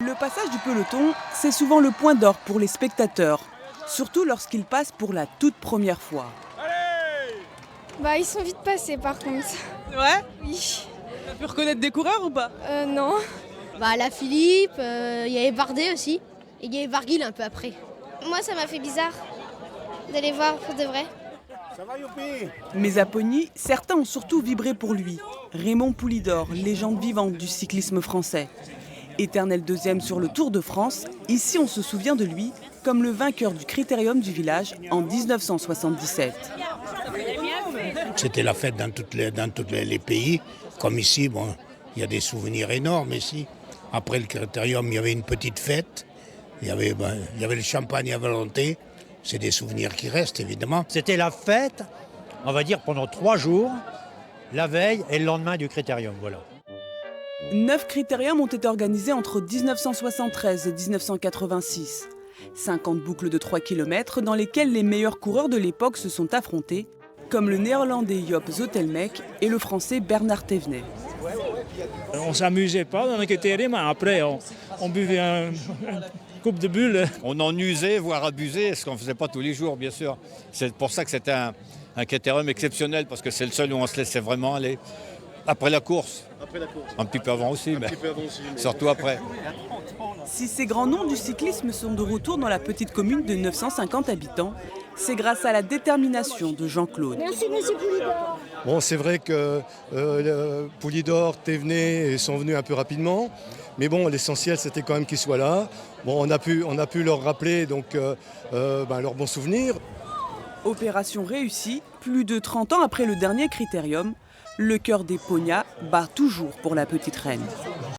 Le passage du peloton, c'est souvent le point d'or pour les spectateurs, surtout lorsqu'ils passent pour la toute première fois. Bah ils sont vite passés par contre. Ouais. Oui. Tu as pu reconnaître des coureurs ou pas? Non. Bah la Philippe, il y avait Bardet aussi, et il y avait Barguil un peu après. Moi ça m'a fait bizarre d'aller voir pour de vrai. Mais à Pogny, certains ont surtout vibré pour lui. Raymond Poulidor, légende vivante du cyclisme français. Éternel deuxième sur le Tour de France, ici on se souvient de lui comme le vainqueur du Critérium du village en 1977. C'était la fête dans tous les pays, comme ici, bon, il y a des souvenirs énormes ici. Après le Critérium, il y avait une petite fête, il y avait le champagne à volonté, c'est des souvenirs qui restent évidemment. C'était la fête, on va dire pendant 3 jours, la veille et le lendemain du Critérium, voilà. 9 critériums ont été organisés entre 1973 et 1986. 50 boucles de 3 km dans lesquelles les meilleurs coureurs de l'époque se sont affrontés, comme le néerlandais Joop Zoetemelk et le français Bernard Thévenet. On ne s'amusait pas dans les critériums, mais après on buvait une coupe de bulles. On en usait, voire abusait, ce qu'on ne faisait pas tous les jours, bien sûr. C'est pour ça que c'était un critérium exceptionnel, parce que c'est le seul où on se laissait vraiment aller. Après la course. Un petit peu avant aussi, mais surtout après. Si ces grands noms du cyclisme sont de retour dans la petite commune de 950 habitants, c'est grâce à la détermination de Jean-Claude. Merci monsieur Poulidor. Bon, c'est vrai que Poulidor, Thévenet sont venus un peu rapidement, mais bon, l'essentiel c'était quand même qu'ils soient là. Bon, on a pu leur rappeler donc leurs bons souvenirs. Opération réussie, plus de 30 ans après le dernier critérium, le cœur des Pognats bat toujours pour la petite reine.